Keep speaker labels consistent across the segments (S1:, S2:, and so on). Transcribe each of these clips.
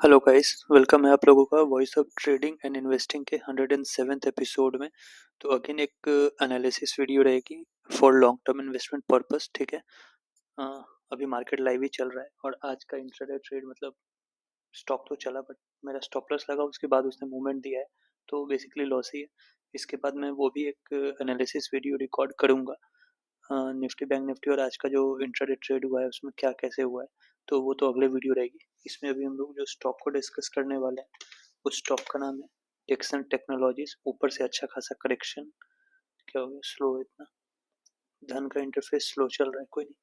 S1: Hello guys, welcome है आप लोगों का voice of trading and investing के 107th एपिसोड में। तो अगेन एक एनालिसिस वीडियो रहेगी for long term investment purpose. ठीक है। अ, अभी मार्केट लाइव ही चल रहा है और आज का इंट्राडे ट्रेड मतलब स्टॉक तो चला बट मेरा स्टॉप लॉस लगा, उसके बाद उसने मूवमेंट दिया है तो बेसिकली लॉस ही है। इसके बाद मैं वो भी एक एनालिसिस वीडियो रिकॉर्ड करूँगा निफ्टी बैंक निफ्टी और आज का जो इंट्राडे ट्रेड हुआ है उसमें क्या कैसे हुआ है, तो वो तो अगले वीडियो रहेगी। इसमें अभी हम लोग जो स्टॉक को डिस्कस करने वाले हैं उस स्टॉक का नाम है टेक्सन टेक्नोलॉजीज। ऊपर से अच्छा खासा करेक्शन, क्या हो गया स्लो इतना, धन का इंटरफेस स्लो चल रहा है, कोई नहीं।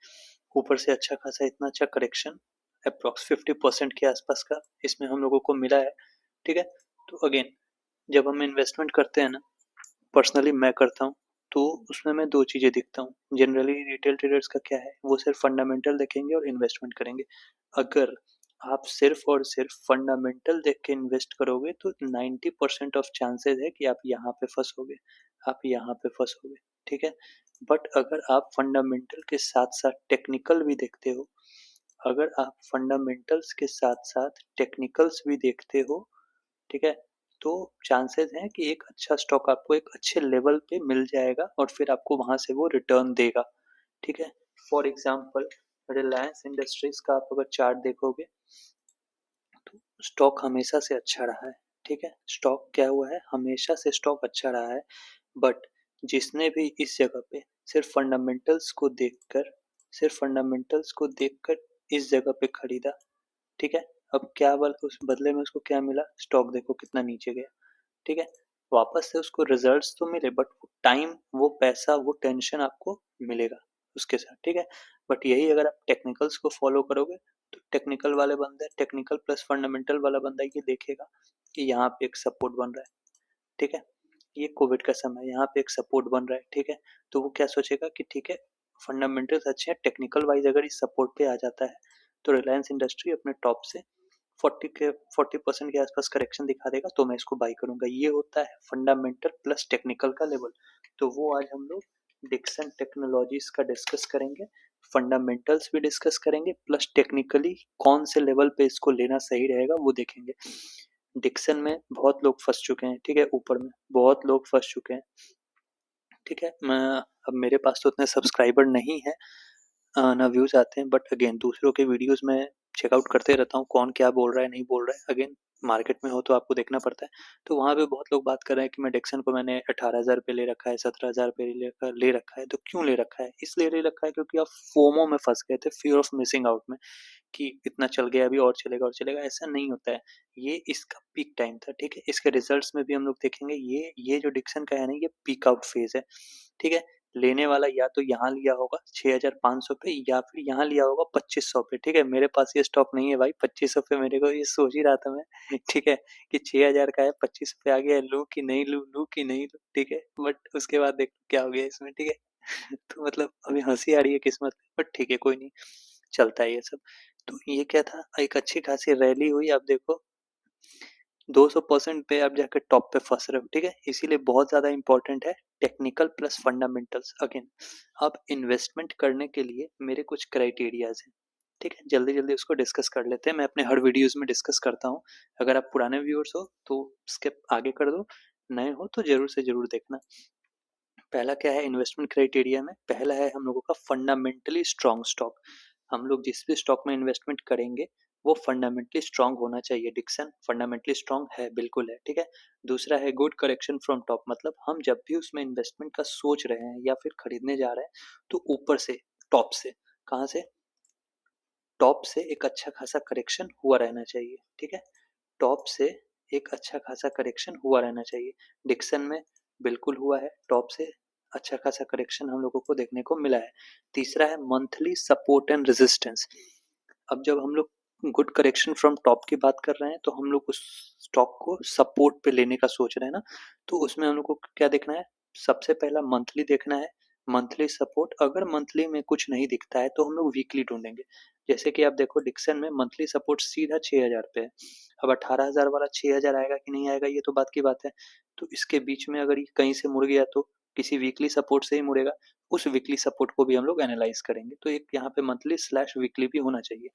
S1: ऊपर से अच्छा खासा इतना अच्छा करेक्शन अप्रोक्स 50% के आसपास का इसमें हम लोगों को मिला है। ठीक है। तो अगेन जब हम इन्वेस्टमेंट करते हैं ना, पर्सनली मैं करता हूँ तो उसमें मैं दो चीज़ें देखता हूँ। जनरली रिटेल ट्रेडर्स का क्या है, वो सिर्फ फंडामेंटल देखेंगे और इन्वेस्टमेंट करेंगे। अगर आप सिर्फ और सिर्फ फंडामेंटल देख के इन्वेस्ट करोगे तो 90% ऑफ चांसेस है कि आप यहाँ पे फंसोगे, आप यहाँ पे फंसोगे। ठीक है। बट अगर आप फंडामेंटल के साथ साथ टेक्निकल भी देखते हो, अगर आप फंडामेंटल्स के साथ साथ टेक्निकल्स भी देखते हो, ठीक है, तो चांसेस हैं कि एक अच्छा स्टॉक आपको एक अच्छे लेवल पे मिल जाएगा और फिर आपको वहां से वो रिटर्न देगा। ठीक है। फॉर एग्जाम्पल रिलायंस इंडस्ट्रीज का आप अगर चार्ट देखोगे तो स्टॉक हमेशा से अच्छा रहा है। ठीक है। स्टॉक क्या हुआ है, हमेशा से स्टॉक अच्छा रहा है। बट जिसने भी इस जगह पे सिर्फ फंडामेंटल्स को देखकर सिर्फ फंडामेंटल्स को देखकर इस जगह पे खरीदा, ठीक है, अब क्या उस बदले में उसको क्या मिला, स्टॉक देखो कितना नीचे गया। ठीक है। वापस से उसको रिजल्ट्स तो मिले बट वो टाइम, वो पैसा, वो टेंशन आपको मिलेगा उसके साथ। ठीक है। बट यही अगर आप टेक्निकल्स को फॉलो करोगे तो टेक्निकल वाले बंदे, टेक्निकल प्लस फंडामेंटल वाला बंदा ये देखेगा कि यहाँ पे एक सपोर्ट बन रहा है। ठीक है। ये कोविड का समय है, यहाँ पे एक सपोर्ट बन रहा है। ठीक है। तो वो क्या सोचेगा कि ठीक है, फंडामेंटल्स अच्छे हैं, टेक्निकल वाइज अगर इस सपोर्ट पे आ जाता है तो रिलायंस इंडस्ट्री अपने टॉप से 40% के आसपास करेक्शन दिखा देगा तो मैं इसको बाई करूंगा। ये होता है फंडामेंटल प्लस टेक्निकल का लेवल। तो वो आज हम लोग डिक्सन टेक्नोलॉजीज का डिस्कस करेंगे, फंडामेंटल्स भी डिस्कस करेंगे प्लस टेक्निकली कौन से लेवल पे इसको लेना सही रहेगा वो देखेंगे। डिक्सन में बहुत लोग फंस चुके हैं। ठीक है। ऊपर में बहुत लोग फंस चुके हैं। ठीक है। मैं अब मेरे पास तो उतने सब्सक्राइबर नहीं है, ना व्यूज आते हैं, बट अगेन दूसरों के वीडियोस में चेकआउट करते रहता हूँ कौन क्या बोल रहा है नहीं बोल रहा है। अगेन मार्केट में हो तो आपको देखना पड़ता है। तो वहाँ पे बहुत लोग बात कर रहे हैं कि मैं डेक्सन को मैंने 18,000 ले रखा है, 17,000 ले रखा है। तो क्यों ले रखा है, इसलिए ले रखा है क्योंकि आप फोमो में फंस गए थे, फियर ऑफ मिसिंग आउट में, कि इतना चल गया अभी और चलेगा और चलेगा। ऐसा नहीं होता है, ये इसका पीक टाइम था। ठीक है। इसके रिजल्ट्स में भी हम लोग देखेंगे ये जो डिक्सन का है ना, ये पीक आउट फेज है। ठीक है। लेने वाला या तो यहाँ लिया होगा 6,500 पे या फिर यहाँ लिया होगा 2,500 पे। ठीक है। मेरे पास ये स्टॉक नहीं है भाई 2,500 पे, मेरे को ये सोच ही रहा था मैं ठीक है, कि 6,000 का है, 2,500 पे आ गया, लूँ कि नहीं लूँ, लूँ कि नहीं लूँ। ठीक है। बट उसके बाद देख क्या हो गया इसमें। ठीक है तो मतलब अभी हंसी आ रही है किस्मत में, बट ठीक है कोई नहीं, चलता है ये सब। तो ये क्या था, एक अच्छी खासी रैली हुई, आप देखो 200% पे आप जाकर टॉप पे फंस रहे हो। ठीक है। इसीलिए बहुत ज्यादा इंपॉर्टेंट है टेक्निकल प्लस फंडामेंटल्स। अगेन अब इन्वेस्टमेंट करने के लिए मेरे कुछ क्राइटेरियाज हैं। ठीक है। जल्दी जल्दी उसको डिस्कस कर लेते हैं, मैं अपने हर वीडियोस में डिस्कस करता हूँ। अगर आप पुराने व्यूअर्स हो तो स्किप आगे कर दो, नए हो तो जरूर से जरूर देखना। पहला क्या है इन्वेस्टमेंट क्राइटेरिया में, पहला है हम लोगों का फंडामेंटली स्ट्रॉन्ग स्टॉक। हम लोग जिस भी स्टॉक में इन्वेस्टमेंट करेंगे वो फंडामेंटली स्ट्रॉन्ग होना चाहिए। डिक्सन फंडामेंटली स्ट्रॉन्ग है, बिल्कुल है। ठीक है। दूसरा है गुड करेक्शन फ्रॉम टॉप, मतलब हम जब भी उसमें इन्वेस्टमेंट का सोच रहे हैं या फिर खरीदने जा रहे हैं तो ऊपर से, टॉप से, कहाँ से, टॉप से एक अच्छा खासा करेक्शन हुआ रहना चाहिए। ठीक है। टॉप से एक अच्छा खासा करेक्शन हुआ रहना चाहिए। डिक्सन में बिल्कुल हुआ है, टॉप से अच्छा खासा करेक्शन हम लोगों को देखने को मिला है। तीसरा है मंथली सपोर्ट एंड रेजिस्टेंस। अब जब हम लोग गुड करेक्शन फ्रॉम टॉप की बात कर रहे हैं तो हम लोग उस स्टॉक को सपोर्ट पे लेने का सोच रहे हैं ना, तो उसमें हम लोग को क्या देखना है, सबसे पहला मंथली देखना है। मंथली सपोर्ट, अगर मंथली में कुछ नहीं दिखता है तो हम लोग वीकली ढूंढेंगे। जैसे कि आप देखो डिक्सन में मंथली सपोर्ट सीधा 6,000 पे है। अब 18,000 वाला 6,000 आएगा कि नहीं आएगा ये तो बात की बात है। तो इसके बीच में अगर ये कहीं से मुड़ गया तो किसी वीकली सपोर्ट से ही मुड़ेगा। उस वीकली सपोर्ट को भी हम लोग एनालाइज करेंगे। तो एक यहाँ पे मंथली स्लैश वीकली भी होना चाहिए।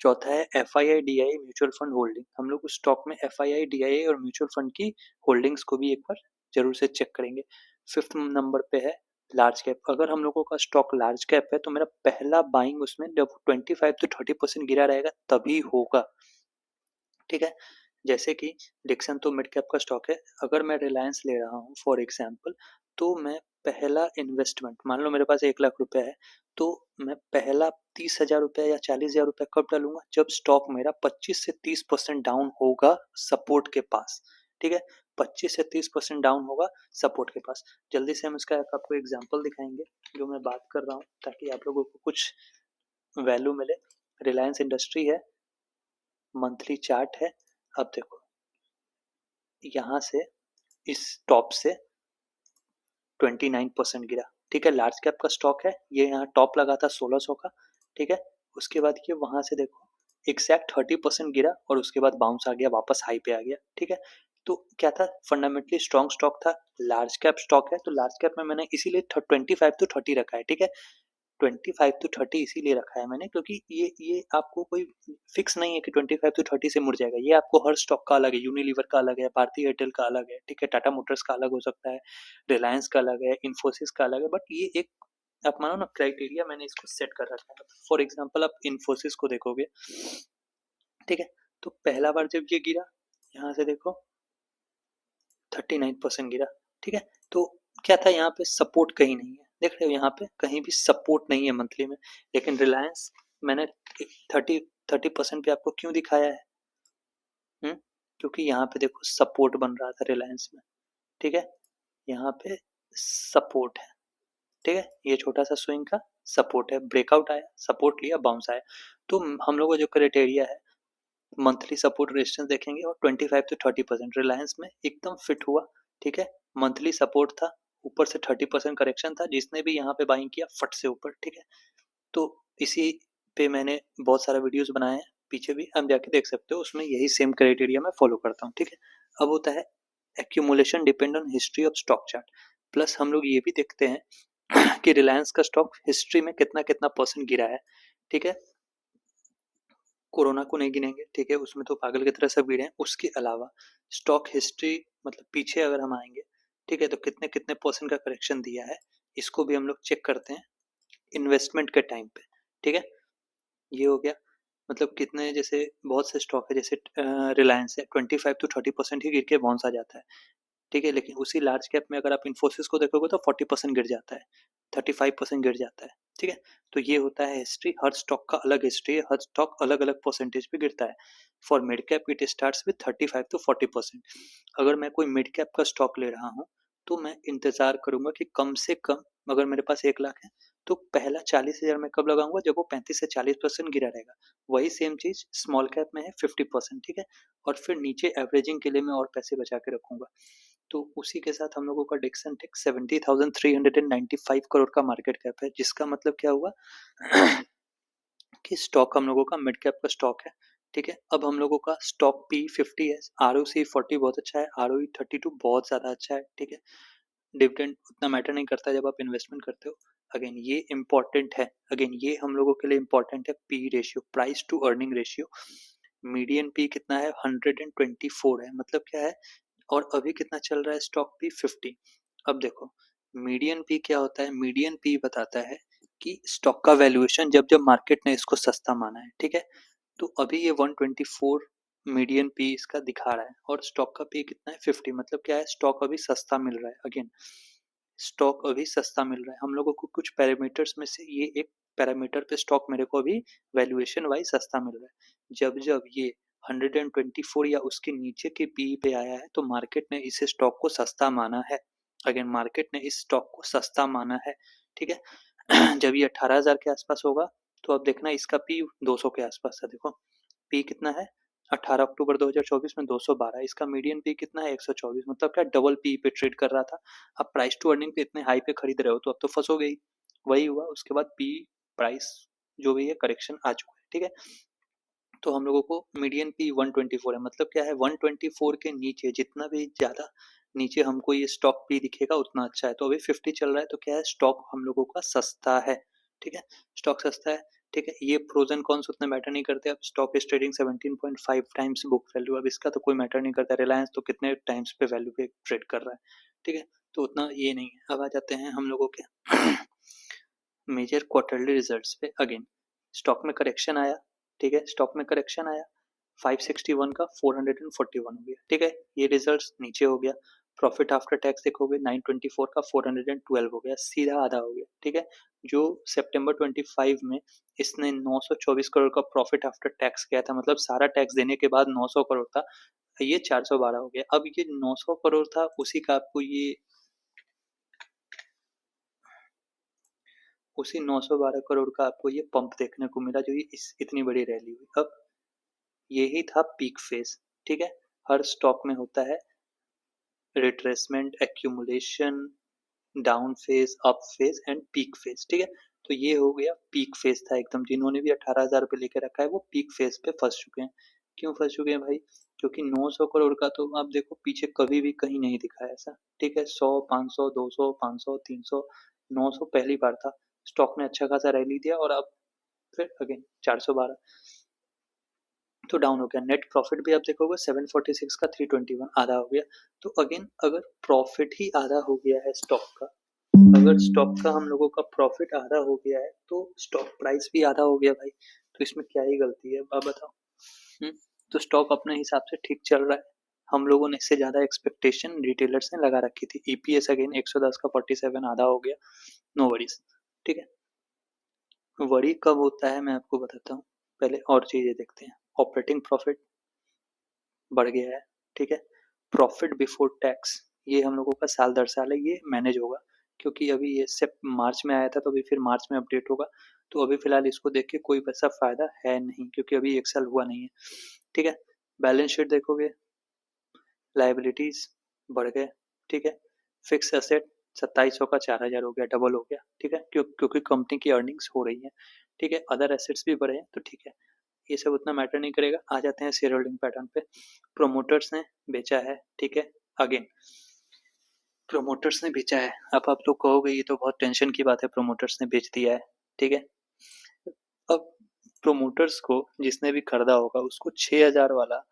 S1: चौथा है FII-DII म्यूचुअल फंड होल्डिंग। हम लोग उस स्टॉक में FII-DII और म्यूचुअल फंड की होल्डिंग्स को भी एक बार जरूर से चेक करेंगे। फिफ्थ नंबर पे है लार्ज कैप। अगर हम लोगों का स्टॉक लार्ज कैप है तो मेरा पहला बाइंग उसमें जब 25 to 30% गिरा रहेगा तभी होगा, ठीक है। जैसे कि डिक्सन तो मिड कैप का स्टॉक है। अगर मैं रिलायंस ले रहा हूँ फॉर एग्जाम्पल, तो मैं पहला इन्वेस्टमेंट, मान लो मेरे पास 1 लाख रुपए है, तो मैं पहला 30,000 रुपया या 40,000 रुपया कब डालूंगा, जब स्टॉक मेरा 25 से 30% डाउन होगा सपोर्ट के पास, ठीक है। 25 से 30% डाउन होगा सपोर्ट के पास। जल्दी से हम इसका आपको एग्जाम्पल दिखाएंगे जो मैं बात कर रहा हूँ, ताकि आप लोगों को कुछ वैल्यू मिले। रिलायंस इंडस्ट्री है, मंथली चार्ट है। अब देखो यहाँ से इस टॉप से 29% गिरा, ठीक है। लार्ज कैप का स्टॉक है, ये यहाँ टॉप लगा था 1600 का, ठीक है। उसके बाद ये वहां से देखो एग्जैक्ट 30% गिरा और उसके बाद बाउंस आ गया, वापस हाई पे आ गया, ठीक है। तो क्या था, फंडामेंटली स्ट्रॉन्ग स्टॉक था, लार्ज कैप स्टॉक है, तो लार्ज कैप में मैंने इसीलिए 25 to 30 रखा है, ठीक है। 25 to 30 इसीलिए रखा है मैंने, क्योंकि ये आपको कोई फिक्स नहीं है कि 25 to 30 से मुड़ जाएगा। ये आपको हर स्टॉक का अलग है, यूनिलीवर का अलग है, भारतीय एयरटेल का अलग है, ठीक है, टाटा मोटर्स का अलग हो सकता है, रिलायंस का अलग है, इन्फोसिस का अलग है। बट ये एक, आप मानो ना, क्राइटेरिया मैंने इसको सेट कर रखा है। फॉर एग्जाम्पल आप इन्फोसिस को देखोगे, ठीक है, तो पहला बार जब ये गिरा, यहाँ से देखो 39% गिरा, ठीक है। तो क्या था, यहाँ पे सपोर्ट कहीं नहीं है, देख रहे हो, यहाँ पे कहीं भी सपोर्ट नहीं है मंथली में। लेकिन रिलायंस मैंने 30% पे आपको क्यों दिखाया है, क्योंकि यहाँ पे देखो सपोर्ट बन रहा था रिलायंस में, ठीक है। यहाँ पे सपोर्ट है, ठीक है, ये छोटा सा स्विंग का सपोर्ट है, ब्रेकआउट आया, सपोर्ट लिया, बाउंस आया। तो हम लोग का जो क्राइटेरिया है, मंथली सपोर्ट रेजिस्टेंस देखेंगे और 25 to 30% रिलायंस में एकदम फिट हुआ, ठीक है। मंथली सपोर्ट था, ऊपर से 30% करेक्शन था, जिसने भी यहाँ पे बाइंग किया फट से ऊपर, ठीक है। तो इसी पे मैंने बहुत सारा वीडियोस बनाए हैं, पीछे भी हम जाके देख सकते हो, उसमें यही सेम क्राइटेरिया मैं फॉलो करता हूँ, ठीक है। अब होता है accumulation depend on history of stock chart. Plus हम लोग ये भी देखते हैं कि रिलायंस का स्टॉक हिस्ट्री में कितना कितना परसेंट गिरा है, ठीक है। कोरोना को नहीं गिनेंगे, ठीक है, उसमें तो पागल की तरह सब गिरे हैं। उसके अलावा स्टॉक हिस्ट्री, मतलब पीछे अगर हम आएंगे, ठीक है, तो कितने कितने परसेंट का करेक्शन दिया है, इसको भी हम लोग चेक करते हैं इन्वेस्टमेंट के टाइम पे, ठीक है। ये हो गया, मतलब कितने, जैसे बहुत से स्टॉक है, जैसे रिलायंस है, 25 to 30% ही गिर के बाउंस आ जाता है, ठीक है। लेकिन उसी लार्ज कैप में अगर आप इन्फोसिस को देखोगे तो 40% गिर जाता है, 35% गिर जाता है, ठीक है। तो ये होता है हिस्ट्री, हर स्टॉक का अलग हिस्ट्री है, हर स्टॉक अलग अलग परसेंटेज पे गिरता है। For mid cap it starts with 35 to 40%। अगर मैं कोई मिड कैप का स्टॉक ले रहा हूँ तो मैं इंतजार करूंगा कि कम से कम, अगर मेरे पास 1 लाख है, तो पहला 40,000 मैं कब लगाऊंगा, जब वो 35 से 40% गिरा रहेगा। वही सेम चीज स्मॉल कैप में है 50%, ठीक है। और फिर नीचे एवरेजिंग के लिए मैं और पैसे बचा के रखूंगा। तो उसी के साथ हम लोगों का डिक्सन टेक 70,395 करोड़ का मार्केट कैप है, जिसका मतलब क्या हुआ कि स्टॉक हम लोगों का मिड कैप का स्टॉक है, ठीक है। अब हम लोगों का स्टॉक P50 है, ROC 40 बहुत अच्छा है, ROE 32 बहुत ज़्यादा अच्छा है, ठीक है। डिविडेंड उतना मैटर नहीं करता जब आप इन्वेस्टमेंट करते हो। अगेन ये इंपॉर्टेंट है, अगेन ये हम लोगों के लिए इंपॉर्टेंट है, P ratio, price to earning ratio. Median P कितना है, 124 है, मतलब क्या है, और अभी कितना चल रहा है स्टॉक P50। अब देखो मीडियन पी क्या होता है, मीडियन पी बताता है कि स्टॉक का वैल्यूएशन जब जब मार्केट ने इसको सस्ता माना है, ठीक है। तो अभी ये 124 मीडियन पी इसका दिखा रहा है, और स्टॉक का पी कितना है, 50, मतलब क्या है, स्टॉक अभी सस्ता मिल रहा है। अगेन स्टॉक अभी सस्ता मिल रहा है, हम लोगों को कुछ पैरामीटर्स में से ये एक पैरामीटर पे स्टॉक मेरे को अभी वैल्यूएशन वाइज सस्ता मिल रहा है। जब जब ये 124 या उसके नीचे के पी पे आया है तो मार्केट ने इस स्टॉक को सस्ता माना है। अगेन मार्केट ने इस स्टॉक को सस्ता माना है, ठीक है। जब ये 18,000 के आसपास होगा तो अब देखना इसका पी 200 के आसपास था, देखो पी कितना है, 18 अक्टूबर 2024 में 212, इसका मीडियन पी कितना है, 124, मतलब क्या डबल पी पे ट्रेड कर रहा था। अब प्राइस टू अर्निंग पे इतने हाई पे खरीद रहे हो तो अब तो फंसोगे ही। वही हुआ, उसके बाद पी प्राइस जो भी है करेक्शन आ चुका है, ठीक है। तो हम लोगों को मीडियन पी 124 है, मतलब क्या है, 124 के नीचे जितना भी ज्यादा नीचे हमको ये स्टॉक पी दिखेगा उतना अच्छा है। तो अभी 50 चल रहा है, तो क्या है, स्टॉक हम लोगों का सस्ता है, ठीक है, स्टॉक सस्ता है। ठीक है। ये प्रोज एंड कॉन्स उतना मैटर नहीं करते। अब stock is trading 17.5 times book value, अब इसका तो कोई मैटर नहीं करता। रिलायंस तो कितने टाइम्स पे वैल्यू पे ट्रेड कर रहा है, ठीक है, तो उतना ये नहीं है। अब आ जाते हैं हम लोगों के मेजर क्वार्टरली रिजल्ट्स पे। अगेन स्टॉक में करेक्शन आया, ठीक है, स्टॉक में करेक्शन आया 561 का 441 हो गया, ठीक है, ये रिजल्ट्स नीचे हो गया। प्रॉफिट आफ्टर टैक्स देखोगे 924 का 412 हो गया, सीधा आधा हो गया, ठीक है। जो सितंबर 25 में इसने 924 करोड़ का प्रॉफिट आफ्टर टैक्स किया था, मतलब सारा टैक्स देने के बाद 900 करोड़ था, ये 412 हो गया। अब ये 900 करोड़ था, उसी का आपको ये उसी 912 करोड़ का आपको ये पंप देखने को मिला, जो ये इतनी बड़ी रैली हुई। अब यही था पीक फेज, ठीक है। हर स्टॉक में होता है retracement, accumulation, down phase, up phase and peak phase, ठीक है। तो ये हो गया पीक फेज था एकदम। जिन्होंने भी 18,000 रुपये लेके रखा है वो पीक फेज पे फंस चुके हैं। क्यों फंस चुके हैं भाई? क्योंकि 900 करोड़ का तो आप देखो पीछे कभी भी कहीं नहीं दिखा है ऐसा, ठीक है। 100, 500, 200, 500, 300, 900 पहली बार था। स्टॉक ने अच्छा खासा रैली दिया और अब फिर अगेन 412 तो डाउन हो गया। नेट प्रॉफिट भी आप देखोगे 746 का 321 आधा हो गया। तो अगेन अगर प्रॉफिट ही आधा हो गया है स्टॉक का, अगर स्टॉक का हम लोगों का प्रॉफिट आधा हो गया है तो स्टॉक प्राइस भी आधा हो गया भाई। तो इसमें क्या ही गलती है आप बताओ। हम्म, तो स्टॉक अपने हिसाब से ठीक चल रहा है। हम लोगों ने इससे ज्यादा एक्सपेक्टेशन रिटेलर्स ने लगा रखी थी। ईपीएस अगेन 110 का 47 आधा हो गया, नो वरीज, ठीक है। वरी कब होता है मैं आपको बताता हूँ, पहले और चीजें देखते हैं। ऑपरेटिंग प्रॉफिट बढ़ गया है, ठीक है। प्रॉफिट बिफोर टैक्स ये हम लोगों का साल दर साल है, ये मैनेज होगा, क्योंकि अभी ये सिर्फ मार्च में आया था तो अभी फिर मार्च में अपडेट होगा। तो अभी फिलहाल इसको देख के कोई वैसा फायदा है नहीं, क्योंकि अभी एक साल हुआ नहीं है, ठीक है। बैलेंस शीट देखोगे लाइबिलिटीज बढ़ गए, ठीक है। फिक्स एसेट 2700 का 4000 हो गया, डबल हो गया, ठीक है, क्योंकि कंपनी की अर्निंग्स हो रही है, ठीक है। अदर एसेट्स भी बढ़े हैं तो ठीक है, ये सब उतना मैटर नहीं करेगा। आ जाते हैं शेयर होल्डिंग पैटर्न पे। प्रोमोटर्स ने बेचा है, ठीक है। अगेन प्रोमोटर्स ने बेचा है। अब आप लोग कहोगे ये तो बहुत टेंशन की बात है, प्रोमोटर्स ने बेच दिया है, ठीक है। अब प्रोमोटर्स को जिसने भी खरीदा होगा उसको 6000 वाला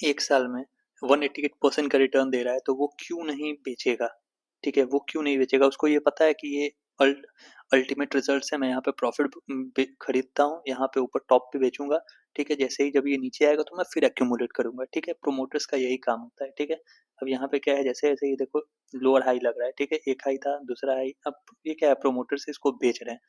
S1: एक साल में 188% का रिटर्न दे रहा है, तो वो क्यों नहीं बेचेगा, ठीक है। वो क्यों नहीं बेचेगा? उसको ये पता है कि ये अल्टीमेट रिजल्ट है, मैं यहाँ पे प्रॉफिट खरीदता हूँ, यहाँ पे ऊपर टॉप पे बेचूंगा, ठीक है। जैसे ही जब ये नीचे आएगा तो मैं फिर एक्यूमुलेट करूंगा, ठीक है। प्रोमोटर्स का यही काम होता है, ठीक है। अब यहाँ पे क्या है, जैसे जैसे ये देखो लोअर हाई लग रहा है, ठीक है, एक हाई था दूसरा हाई, अब ये क्या है, प्रोमोटर्स इसको बेच रहे हैं,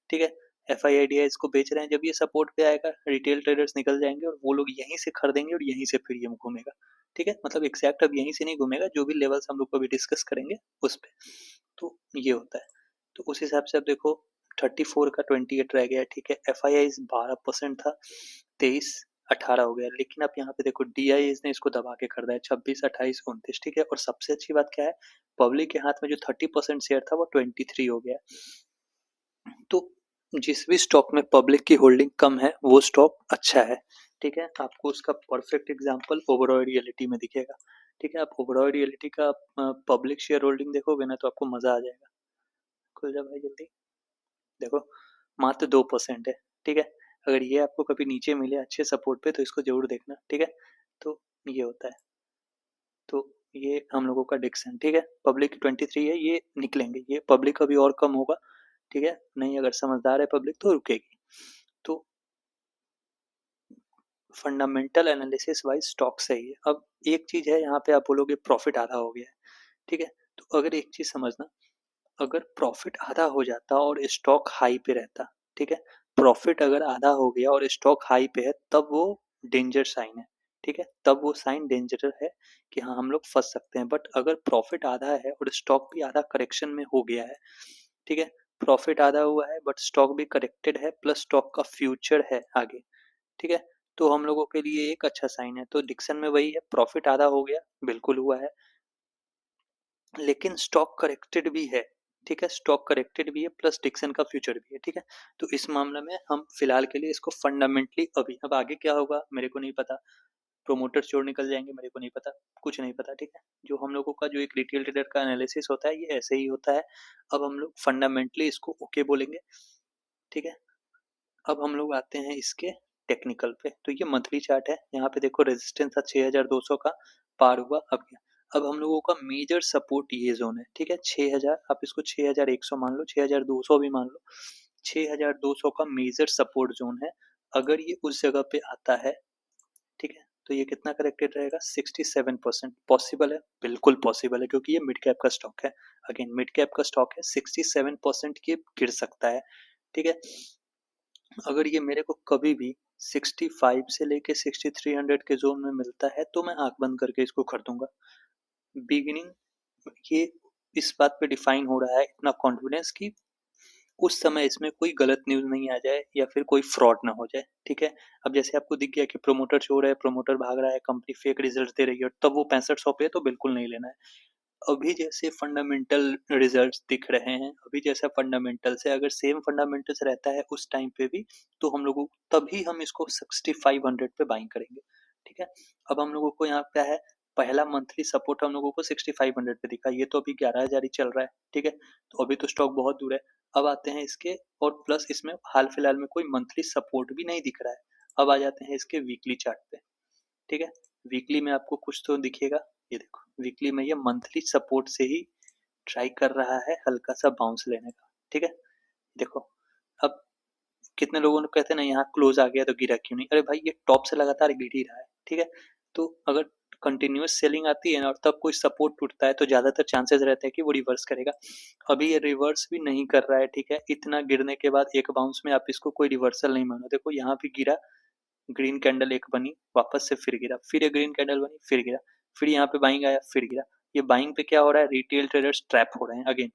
S1: ठीक है। एफ आई आई डी इसको बेच रहे हैं। जब ये सपोर्ट पे आएगा रिटेल ट्रेडर्स निकल जाएंगे और वो लोग यहीं से खरीदेंगे और यहीं से फिर ये घूमेगा, ठीक है। मतलब एग्जैक्ट अब यहीं से नहीं घूमेगा, जो भी लेवल्स हम लोग को भी डिस्कस करेंगे उस पे। तो ये होता है। तो उस हिसाब से अब देखो 34 का 28 रह गया, ठीक है। एफ आई आई 12% था, 23 18 हो गया। लेकिन अब यहाँ पे देखो डी आई ने इसको दबा के कर दिया है 26 28 29, ठीक है। और सबसे अच्छी बात क्या है, पब्लिक के हाथ में जो 30% शेयर था वो 23 हो गया। तो जिस भी स्टॉक में पब्लिक की होल्डिंग कम है वो स्टॉक अच्छा है, ठीक है। आपको उसका परफेक्ट एग्जांपल ओबरॉय रियलिटी में दिखेगा, ठीक है। आप ओबरॉय रियलिटी का पब्लिक शेयर होल्डिंग देखोगे ना तो आपको मजा आ जाएगा। खुल जा भाई जल्दी, देखो मात्र 2% है, ठीक है। अगर ये आपको कभी नीचे मिले अच्छे सपोर्ट पे तो इसको जरूर देखना, ठीक है। तो ये होता है। तो ये हम लोगों का डिक्शन, ठीक है। पब्लिक 23 है, ये निकलेंगे, ये पब्लिक अभी और कम होगा, ठीक है। नहीं अगर समझदार है पब्लिक तो रुकेगी। तो फंडामेंटल एनालिसिस वाइज स्टॉक सही है। अब एक चीज है यहाँ पे आप बोलोगे प्रॉफिट आधा हो गया है, ठीक है। तो अगर एक चीज समझना, अगर प्रॉफिट आधा हो जाता और स्टॉक हाई पे रहता, ठीक है, प्रॉफिट अगर आधा हो गया और स्टॉक हाई पे है तब वो डेंजर साइन है, ठीक है। तब वो साइन डेंजर है कि हाँ हम लोग फंस सकते हैं। बट अगर प्रॉफिट आधा है और स्टॉक भी आधा करेक्शन में हो गया है, ठीक है, प्रॉफिट आधा हुआ है बट स्टॉक भी करेक्टेड है प्लस स्टॉक का फ्यूचर है आगे, ठीक है, तो हम लोगों के लिए एक अच्छा साइन है। तो डिक्शन में वही है, प्रॉफिट आधा हो गया बिल्कुल हुआ है, लेकिन स्टॉक करेक्टेड भी है, ठीक है। स्टॉक करेक्टेड भी है प्लस डिक्शन का फ्यूचर भी है, ठीक है। तो इस मामले में हम फिलहाल के लिए इसको फंडामेंटली अभी, अब आगे क्या होगा मेरे को नहीं पता। प्रोमोटर्स जोड़ निकल जाएंगे, मेरे को नहीं पता, कुछ नहीं पता, ठीक है। जो हम लोगों का जो एक रिटेल ट्रेडर का एनालिसिस होता है ये ऐसे ही होता है। अब हम लोग फंडामेंटली इसको ओके बोलेंगे, ठीक है। अब हम लोग आते हैं इसके टेक्निकल पे। तो ये मंथली चार्ट है, यहाँ पे देखो रेजिस्टेंस था 6200 का, पार हुआ अब गया। अब हम लोगों का मेजर सपोर्ट ये जोन है, ठीक है। 6000, आप इसको 6100 मान लो, 6200 भी मान लो। 6200 का मेजर सपोर्ट जोन है। अगर ये उस जगह पे आता है, ठीक है, तो ये कितना करेक्टेड रहेगा? 67%। पॉसिबल है, बिल्कुल पॉसिबल है, क्योंकि ये मिड कैप का स्टॉक है। अगेन मिड कैप का स्टॉक है, 67% ये गिर सकता है, ठीक है। अगर ये मेरे को कभी भी 65 से लेके 6300 के जोन में मिलता है तो मैं आंख बंद करके इसको खरीदूंगा। बिगिनिंग ये इस बात पे डिफाइन हो रहा है इतना कॉन्फिडेंस कि उस समय इसमें कोई गलत न्यूज नहीं आ जाए या फिर कोई फ्रॉड ना हो जाए, ठीक है। अब जैसे आपको दिख गया कि प्रोमोटर शो रहा है, प्रोमोटर भाग रहा है, कंपनी फेक रिजल्ट दे रही है, तब वो 6500 पे है, तो बिल्कुल नहीं लेना है। अभी जैसे फंडामेंटल रिजल्ट्स दिख रहे हैं, अभी जैसा फंडामेंटल्स है, अगर सेम फंडामेंटल्स रहता है उस टाइम पे भी, तो हम लोगों तभी हम इसको 6500 पे बाइंग करेंगे, ठीक है। अब हम लोगों को यहाँ क्या है, पहला मंथली सपोर्ट हम लोगों को 6500 पे दिखा, ये तो अभी 11000 ही चल रहा है, ठीक है। तो अभी तो स्टॉक बहुत दूर है। अब आते हैं इसके, और प्लस इसमें हाल फिलहाल में कोई मंथली सपोर्ट भी नहीं दिख रहा है। अब आ जाते हैं इसके वीकली चार्ट पे, ठीक है। वीकली में आपको कुछ तो दिखेगा, ये देखो वीकली में ये मंथली सपोर्ट से ही ट्राई कर रहा है हल्का सा बाउंस लेने का, ठीक है। देखो अब कितने लोगों ने कहते हैं ना यहाँ क्लोज आ गया तो गिरा क्यों नहीं, अरे भाई ये टॉप से लगातार गिर ही रहा है, ठीक है। तो अगर कंटिन्यूअस सेलिंग आती है ना और तब कोई सपोर्ट टूटता है तो ज्यादातर चांसेस रहते हैं कि वो रिवर्स करेगा। अभी ये रिवर्स भी नहीं कर रहा है, ठीक है। इतना गिरने के बाद एक बाउंस में आप इसको कोई रिवर्सल नहीं मानो। देखो यहाँ भी गिरा, ग्रीन कैंडल एक बनी, वापस से फिर गिरा, फिर एक ग्रीन कैंडल बनी, फिर गिरा, फिर यहाँ पे बाइंग आया, फिर गिरा। ये बाइंग पे क्या हो रहा है, रिटेल ट्रेडर्स ट्रैप हो रहे हैं। अगेन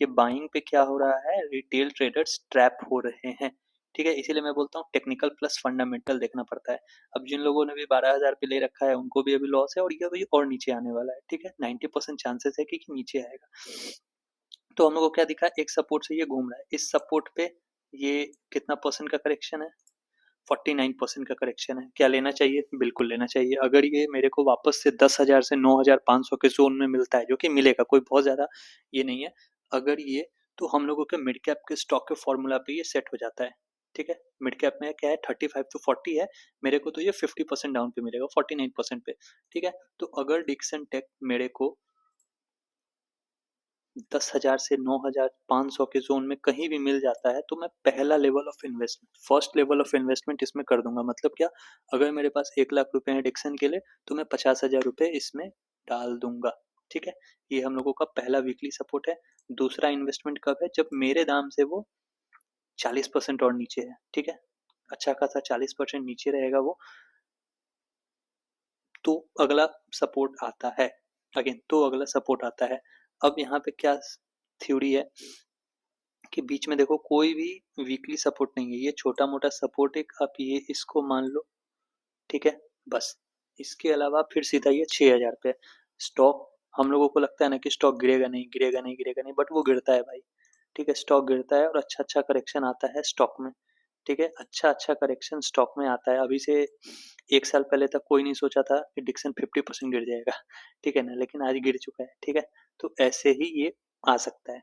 S1: ये बाइंग पे क्या हो रहा है, रिटेल ट्रेडर्स ट्रैप हो रहे हैं, ठीक है। इसीलिए मैं बोलता हूँ टेक्निकल प्लस फंडामेंटल देखना पड़ता है। अब जिन लोगों ने भी 12000 पे ले रखा है उनको भी अभी लॉस है, और ये अभी और नीचे आने वाला है, ठीक है। 90% चांसेस है कि नीचे आएगा। तो हम लोग को क्या दिखा, एक सपोर्ट से ये घूम रहा है, इस सपोर्ट पे ये कितना परसेंट का करेक्शन है, 49% का करेक्शन है। क्या लेना चाहिए? बिल्कुल लेना चाहिए। अगर ये मेरे को वापस से 10,000 से 9,500 के जोन में मिलता है, जो कि मिलेगा, कोई बहुत ज़्यादा ये नहीं है, अगर ये, तो हम लोगों के मिड कैप के स्टॉक के फॉर्मूला पे ये सेट हो जाता है, ठीक है। मिड कैप में क्या है, 35 टू 40 है, मेरे को तो ये 50% डाउन पे मिलेगा, 49% पे, ठीक है। तो अगर डिक्सन टेक मेरे को 10,000 से 9,500 के जोन में कहीं भी मिल जाता है तो मैं पहला level of investment, first level of investment इसमें कर दूंगा। मतलब क्या, अगर मेरे पास 1 लाख रुपए है डिक्सन के लिए तो मैं 50,000 रुपए इसमें डाल दूंगा, ठीक है। ये हम लोगों का पहला वीकली सपोर्ट है। दूसरा इन्वेस्टमेंट कब है, जब मेरे दाम से वो 40% और नीचे है, ठीक है। अच्छा खासा 40% नीचे रहेगा वो, तो अगला सपोर्ट आता है। अगेन तो अगला सपोर्ट आता है। अब यहाँ पे क्या थ्योरी है कि बीच में देखो कोई भी वीकली सपोर्ट नहीं है, ये छोटा मोटा सपोर्ट एक, आप ये इसको मान लो, ठीक है, बस। इसके अलावा फिर सीधा ये 6000 पे स्टॉक। हम लोगों को लगता है ना कि स्टॉक गिरेगा नहीं, गिरेगा नहीं, गिरेगा नहीं, बट वो गिरता है भाई, ठीक है। स्टॉक गिरता है और अच्छा अच्छा करेक्शन आता है स्टॉक में, ठीक है। अच्छा अच्छा करेक्शन स्टॉक में आता है। अभी से 1 साल पहले तक कोई नहीं सोचा था कि डिक्सन 50% गिर जाएगा, ठीक है ना, लेकिन आज गिर चुका है, ठीक है। तो ऐसे ही ये आ सकता है।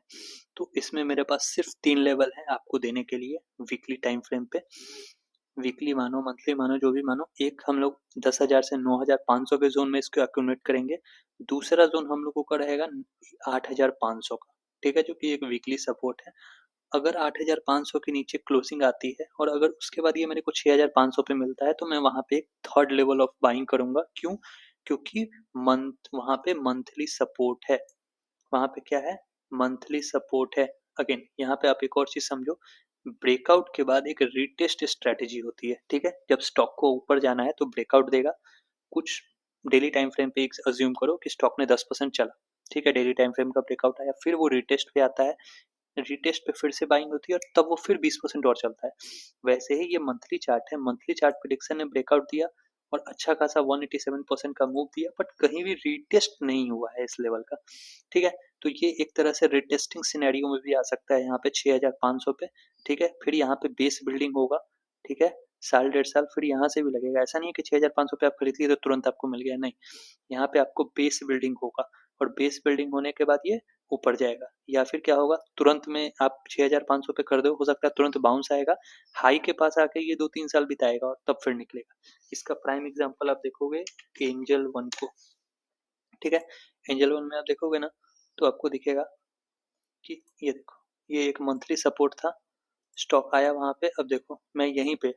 S1: तो इसमें मेरे पास सिर्फ 3 लेवल है आपको देने के लिए वीकली टाइम फ्रेम पे। वीकली मानो, मंथली मानो, जो भी मानो, एक हम लोग 10,000 से 9,500 के जोन में इसको एक्यूमुलेट करेंगे। दूसरा जोन हम लोगों का रहेगा 8,500 का, ठीक है, जो कि एक वीकली सपोर्ट है। अगर 8,500 के नीचे क्लोजिंग आती है और अगर उसके बाद ये मेरे को 6,500 पे मिलता है तो मैं वहां पे एक थर्ड लेवल ऑफ बाइंग करूंगा। क्यों? क्योंकि मंथ वहां पे मंथली सपोर्ट है, वहां पे क्या है, मंथली सपोर्ट है। अगेन यहाँ पे आप एक और चीज समझो, ब्रेकआउट के बाद एक रीटेस्ट स्ट्रेटेजी होती है, ठीक है। जब स्टॉक को ऊपर जाना है तो ब्रेकआउट देगा, कुछ डेली टाइम फ्रेम पे अज्यूम करो कि स्टॉक ने 10% चला, ठीक है, डेली टाइम फ्रेम का ब्रेकआउट आया, फिर वो रीटेस्ट पे आता है, रीटेस्ट पे फिर से बाइंग होती है और तब वो फिर 20% और चलता है। वैसे ही ये मंथली चार्ट है, मंथली चार्ट प्रिडिक्शन ने ब्रेकआउट दिया और अच्छा खासा 187% का मूव दिया, बट कहीं भी रीटेस्ट नहीं हुआ है इस लेवल का, ठीक है। तो ये एक तरह से रीटेस्टिंग सिनेरियो में भी आ सकता है यहाँ पे 6500 पे, ठीक है। फिर यहाँ पे बेस बिल्डिंग होगा, ठीक है, साल 1.5 साल फिर यहाँ से भी लगेगा। ऐसा नहीं है कि 6,500 पे आप खरीद लिए तो तुरंत आपको मिल गया, नहीं। यहाँ पे आपको बेस बिल्डिंग होगा और बेस बिल्डिंग होने के बाद ये ऊपर जाएगा, या फिर क्या होगा, तुरंत में आप 6,500 पे कर दो, हो सकता है तुरंत बाउंस आएगा, हाई के पास आके ये 2-3 साल बिताएगा और तब फिर निकलेगा। इसका प्राइम एग्जांपल आप देखोगे एंजल वन को, ठीक है। एंजल वन में आप देखोगे ना तो आपको दिखेगा कि ये देखो, ये एक मंथली सपोर्ट था, स्टॉक आया वहां पे। अब देखो मैं यहीं पे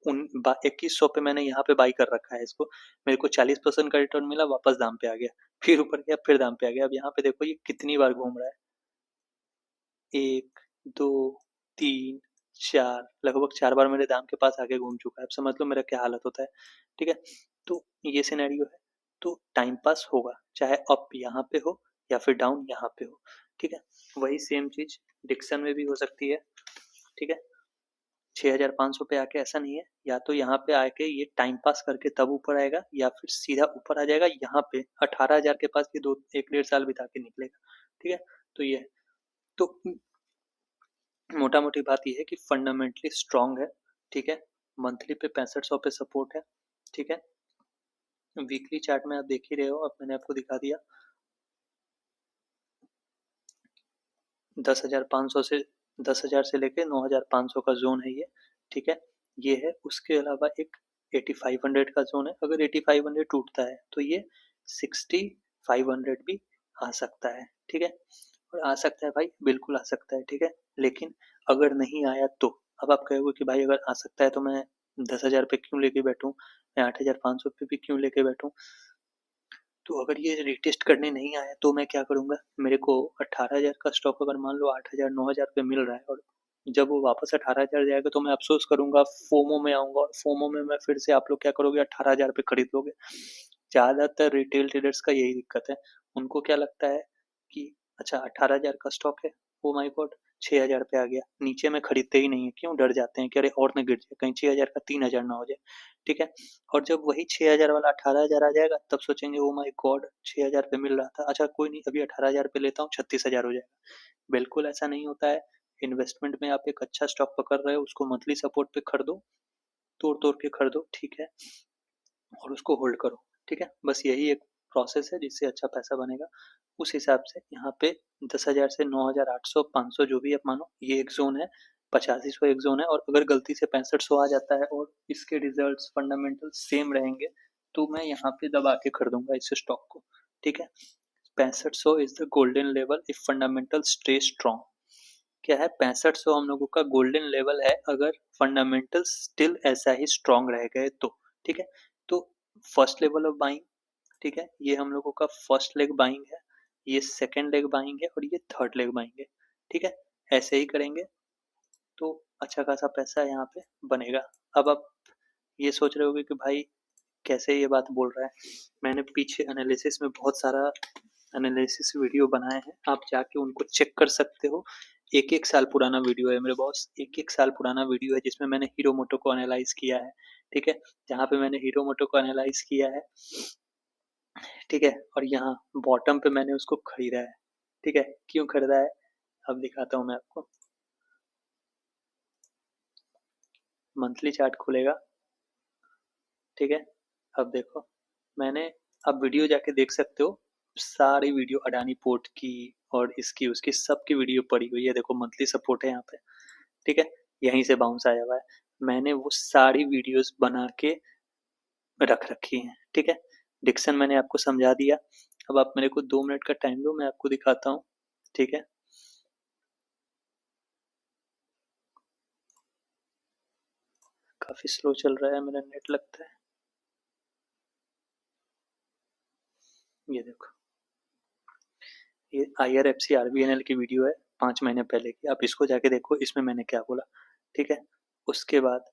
S1: 2100 पे मैंने यहाँ पे बाई कर रखा है इसको, मेरे को 40% का रिटर्न मिला, वापस दाम पे आ गया, फिर ऊपर गया, फिर दाम पे आ गया। अब यहाँ पे देखो ये कितनी बार घूम रहा है, 1, 2, 3, 4, लगभग 4 बार मेरे दाम के पास आके घूम चुका है। अब समझ लो मेरा क्या हालत होता है, ठीक है। तो ये सिनेरियो है, तो टाइम पास होगा, चाहे अप यहाँ पे हो या फिर डाउन यहाँ पे हो, ठीक है। वही सेम चीज डिक्सन में भी हो सकती है, ठीक है। 6,500 पे आके ऐसा नहीं है, या तो यहाँ पे आके ये टाइम पास करके तब ऊपर आएगा, या फिर सीधा ऊपर आ जाएगा यहाँ पे 18,000 के पास, ये 1-1.5 साल बिता के निकलेगा, ठीक है। तो ये तो मोटा मोटी बात ये है कि फंडामेंटली स्ट्रांग है, ठीक है। मंथली पे 6500 पे सपोर्ट है, ठीक है। वीकली चार्ट में आप देख ही रहे हो, अब मैंने आपको दिखा दिया। 10,500 से 10,000 से लेके 9,500 का जोन है ये, ठीक है। ये है, उसके अलावा एक 8500 का जोन है, अगर 8500 टूटता है तो ये 6500 भी आ सकता है, ठीक है। और आ सकता है भाई, बिल्कुल आ सकता है, ठीक है। लेकिन अगर नहीं आया तो, अब आप कहोगे कि भाई अगर आ सकता है तो मैं 10,000 पे क्यों लेके बैठूं, मैं 8,500 पे भी क्यों लेके बैठूं। तो अगर ये रिटेस्ट करने नहीं आया तो मैं क्या करूंगा, मेरे को 18,000 का स्टॉक अगर मान लो 8,000 9,000 पे मिल रहा है, और जब वो वापस 18,000 जाएगा तो मैं अफसोस करूंगा, फोमो में आऊंगा, और फोमो में मैं फिर से, आप लोग क्या करोगे, 18,000 पे खरीद लोगे। ज्यादातर रिटेल ट्रेडर्स का यही दिक्कत है, उनको क्या लगता है कि अच्छा 18,000 का स्टॉक है, ओ माय गॉड 6,000 पे आ गया, नीचे में खरीदते ही नहीं है, क्यों, डर जाते हैं कि अरे और न गिर जाए, कहीं 6,000 का 3,000 ना हो जाए, ठीक है। और जब वही 6,000 वाला 18,000 आ जाएगा तब सोचेंगे ओ माय गॉड 6,000 पे मिल रहा था, अच्छा कोई नहीं, अभी 18,000 पे लेता हूँ, 36,000 हो जाएगा। बिल्कुल ऐसा नहीं होता है। इन्वेस्टमेंट में आप एक अच्छा स्टॉक पकड़ रहे हो, उसको मंथली सपोर्ट पे खरीदो, तोड़ तोड़ के खरीदो, ठीक है, और उसको होल्ड करो, ठीक है। बस यही एक प्रोसेस है जिससे अच्छा पैसा बनेगा। उस हिसाब से यहाँ पे 10,000 से 9,800 500 जो भी आप मानो, ये एक जोन है, 8500 एक जोन है, और अगर गलती से 6500 आ जाता है और इसके रिजल्ट्स फंडामेंटल सेम रहेंगे तो मैं यहाँ पे दबा के खरीदूंगा इस स्टॉक को, ठीक है। 6500 is the golden level if fundamental stay strong. क्या है, 6500 हम लोगों का गोल्डन लेवल है अगर फंडामेंटल स्टिल ऐसा ही स्ट्रॉन्ग रह गए तो, ठीक है। तो फर्स्ट लेवल ऑफ बाइंग, ठीक है, ये हम लोगों का फर्स्ट लेग बाइंग है, ये सेकंड लेग बाइंग है, और ये थर्ड लेग बाइंग है, ठीक है। ऐसे ही करेंगे तो अच्छा खासा पैसा यहाँ पे बनेगा। अब आप ये सोच रहे होगे कि भाई कैसे ये बात बोल रहा है, मैंने पीछे एनालिसिस में बहुत सारा एनालिसिस वीडियो बनाए हैं, आप जाके उनको चेक कर सकते हो। एक एक साल पुराना वीडियो है मेरे बॉस, एक एक साल पुराना वीडियो है जिसमें मैंने हीरो मोटो को एनालाइज किया है, ठीक है। जहाँ पे मैंने हीरो मोटो को एनालाइज किया है, ठीक है, और यहाँ बॉटम पे मैंने उसको खरीदा है, ठीक है। क्यों खरीदा है, अब दिखाता हूँ मैं आपको। मंथली चार्ट खुलेगा, ठीक है। अब देखो मैंने, अब वीडियो जाके देख सकते हो, सारी वीडियो अडानी पोर्ट की और इसकी उसकी सबकी वीडियो पड़ी हुई है, देखो मंथली सपोर्ट है यहाँ पे, ठीक है। यहीं से बाउंस आया हुआ है, मैंने वो सारी वीडियोस बना के रख रखी हैं, ठीक है। डिक्सन मैंने आपको समझा दिया, अब आप मेरे को 2 मिनट का टाइम दो, मैं आपको दिखाता हूँ, ठीक है। काफी स्लो चल रहा है मेरा नेट लगता है, ये देखो, ये IRFC RBNL की वीडियो है 5 महीने पहले की, आप इसको जाके देखो, इसमें मैंने क्या बोला, ठीक है। उसके बाद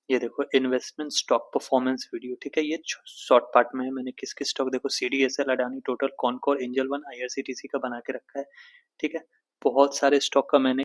S1: ये देखो इन्वेस्टमेंट स्टॉक परफॉर्मेंस वीडियो, ठीक है, ये शॉर्ट पार्ट में है, मैंने किस किस स्टॉक देखो, CDSL Adani total Concor angel one IRCTC का बना के रखा है, ठीक है। बहुत सारे स्टॉक का मैंने